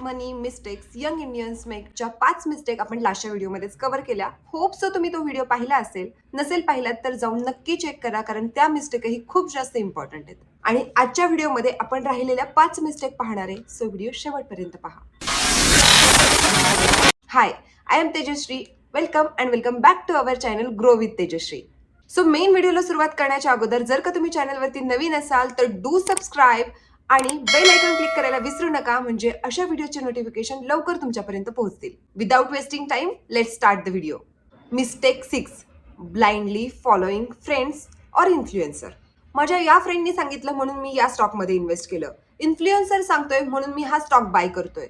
मनी mistakes young Indians मेकच्या 5 mistake आपण लास्टच्या व्हिडिओमध्येच cover केल्या. Hope so तुम्ही तो व्हिडिओ पाहिला असेल. नसेल पाहिलात तर जाऊन नक्की चेक करा, कारण त्या मिस्टेकही खूप जास्त इम्पॉर्टंट आहेत. आणि आजच्या व्हिडिओमध्ये आपण राहिलेल्या 5 मिस्टेक पाहणार आहे, सो व्हिडिओ शेवटपर्यंत पहा. Hi, I am Tejashree. Welcome and welcome back to our channel grow with Tejashree. So main व्हिडिओला सुरुवात करण्याच्या अगोदर जर का तुम्ही चॅनलवरती नवीन असाल तर डू सबस्क्राईब आणि बेल आयकॉन क्लिक करायला विसरू नका, म्हणजे अशा व्हिडिओचे नोटिफिकेशन लवकर तुमच्यापर्यंत पोहोचतील. Without wasting time, let's start the video. Mistake 6, blindly following friends और इन्फ्लुएन्सर. माझ्या या फ्रेंडनी सांगितलं म्हणून मी या स्टॉकमध्ये इन्व्हेस्ट केलं, इन्फ्लुएन्सर सांगतोय म्हणून मी हा स्टॉक बाय करतोय,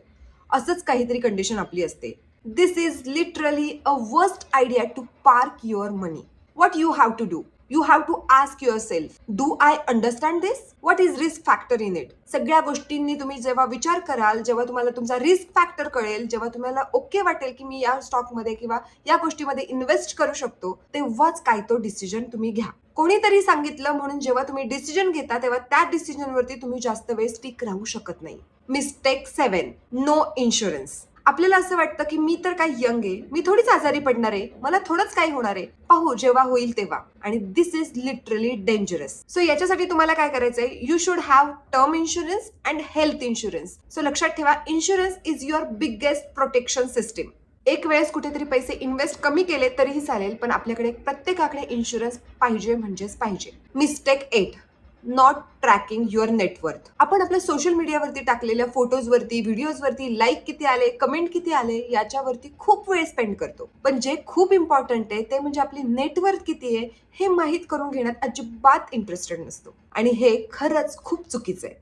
असंच काहीतरी कंडिशन आपली असते. This is literally a worst idea to park your money. What you have to do? You have to ask yourself, do I understand this? What is risk factor in it? सगळ्या गोष्टींनी तुम्ही जेव्हा विचार कराल, जेव्हा तुम्हाला तुमचा रिस्क फॅक्टर कळेल, जेव्हा तुम्हाला ओके वाटेल की मी या स्टॉकमध्ये किंवा या गोष्टीमध्ये इन्व्हेस्ट करू शकतो, तेव्हाच काय तो डिसिजन तुम्ही घ्या. कोणीतरी सांगितलं म्हणून जेव्हा तुम्ही डिसिजन घेता तेव्हा त्या डिसिजनवरती तुम्ही जास्त वेळ स्टिक राहू शकत नाही. Mistake 7, no insurance. आपल्याला असं वाटतं की मी तर काय यंग आहे, मी थोडीच आजारी पडणार आहे, मला थोडंच काय होणार आहे, पाहू जेव्हा होईल तेव्हा. आणि दिस इज लिटरली डेंजरस. सो याच्यासाठी तुम्हाला काय करायचंय, you should have term insurance and health insurance. So लक्षात ठेवा, insurance is your biggest protection system. एक वेळेस कुठेतरी पैसे इन्व्हेस्ट कमी केले तरीही चालेल, पण आपल्याकडे प्रत्येकाकडे इन्शुरन्स पाहिजे म्हणजेच पाहिजे. Mistake 8, not tracking your net worth. आपण आपल्या सोशल मीडियावरती टाकलेल्या फोटोजवरती, व्हिडिओजवरती लाईक किती आले, कमेंट किती आले याच्यावरती खूप वेळ स्पेंड करतो. पण जे खूप इम्पॉर्टंट आहे ते म्हणजे आपली नेटवर्थ किती आहे हे माहीत करून घेण्यात अजिबात इंटरेस्टेड नसतो, आणि हे खरंच खूप चुकीचं आहे.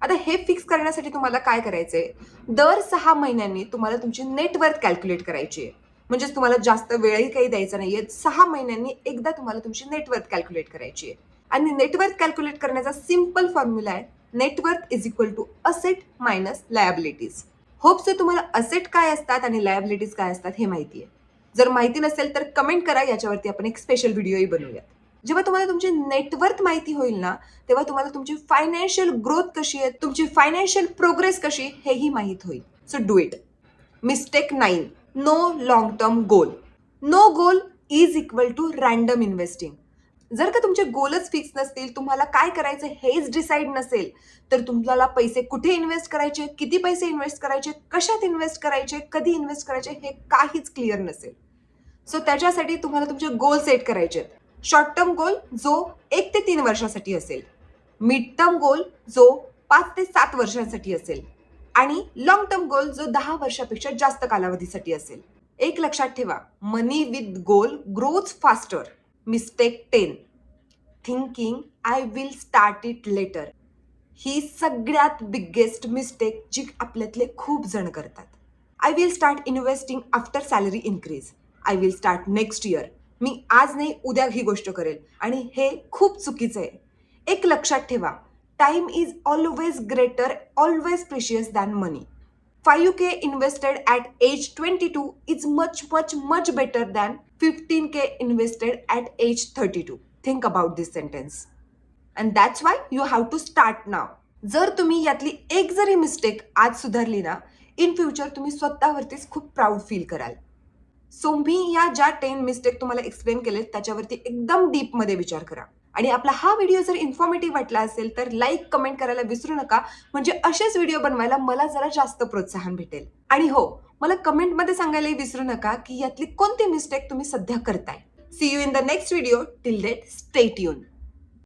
आता हे फिक्स करण्यासाठी तुम्हाला काय करायचंय, दर 6 महिन्यांनी तुम्हाला तुमची नेटवर्थ कॅल्क्युलेट करायची आहे. म्हणजेच तुम्हाला जास्त वेळही काही द्यायचा नाहीये. 6 महिन्यांनी एकदा तुम्हाला तुमची नेटवर्थ कॅल्क्युलेट करायची आहे. आणि नेटवर्थ कॅल्क्युलेट करण्याचा सिंपल फॉर्म्युला आहे, net worth is equal to asset minus liabilities. Hopes तुम्हाला असेट काय असतात आणि लायबिलिटीज काय असतात हे माहिती आहे. जर माहिती नसेल तर कमेंट करा, याच्यावरती आपण एक स्पेशल व्हिडिओही बनवूयात. जेव्हा तुम्हाला तुमची नेटवर्थ माहिती होईल ना, तेव्हा तुम्हाला तुमची फायनान्शियल ग्रोथ कशी आहे, तुमची फायनान्शियल प्रोग्रेस कशी हेही माहीत होईल. So do it. Mistake 9, no long term goal. No goal is equal to random investing. जर का तुमचे गोलच फिक्स नसतील, तुम्हाला काय करायचं हेच डिसाईड नसेल, तर तुम्हाला पैसे कुठे इन्व्हेस्ट करायचे, किती पैसे इन्व्हेस्ट करायचे, कशात इन्व्हेस्ट करायचे, कधी इन्व्हेस्ट करायचे हे काहीच क्लिअर नसेल. सो त्याच्यासाठी तुम्हाला तुमचे गोल सेट करायचे आहेत. शॉर्ट टर्म गोल जो 1 ते 3 वर्षासाठी असेल, मिड टर्म गोल जो 5 ते 7 वर्षांसाठी असेल, आणि लॉंग टर्म गोल जो 10 वर्षापेक्षा जास्त कालावधीसाठी असेल. एक लक्षात ठेवा, money with goal grows faster. Mistake 10, thinking I will start it later. ही सगळ्यात बिगेस्ट मिस्टेक जी आपल्यातले खूप जण करतात. I will start investing after salary increase. I will start next year. मी आज नाही उद्या ही गोष्ट करेल, आणि हे खूप चुकीचं आहे. एक लक्षात ठेवा, time is always greater, always precious than money. 5K invested at age 22 is much, much, much better than 15K invested at age 32. Think about this sentence. And that's why you have to start now. जर तुम्ही यातली एक जरी mistake आज सुधारली ना, in future तुम्ही स्वतःवरतीच खूप प्राऊड फील कराल. सो मी या ज्या 10 मिस्टेक तुम्हाला एक्सप्लेन केलेत त्याच्यावरती एकदम डीपमध्ये विचार करा. आणि आपला हा व्हिडिओ जर इन्फॉर्मेटिव्ह वाटला असेल तर लाईक कमेंट करायला विसरू नका, म्हणजे असेच व्हिडिओ बनवायला मला जरा जास्त प्रोत्साहन भेटेल. आणि हो, मला कमेंटमध्ये सांगायलाही विसरू नका की यातली कोणती मिस्टेक तुम्ही सध्या करताय. See you in the next video. Till date, stay tune.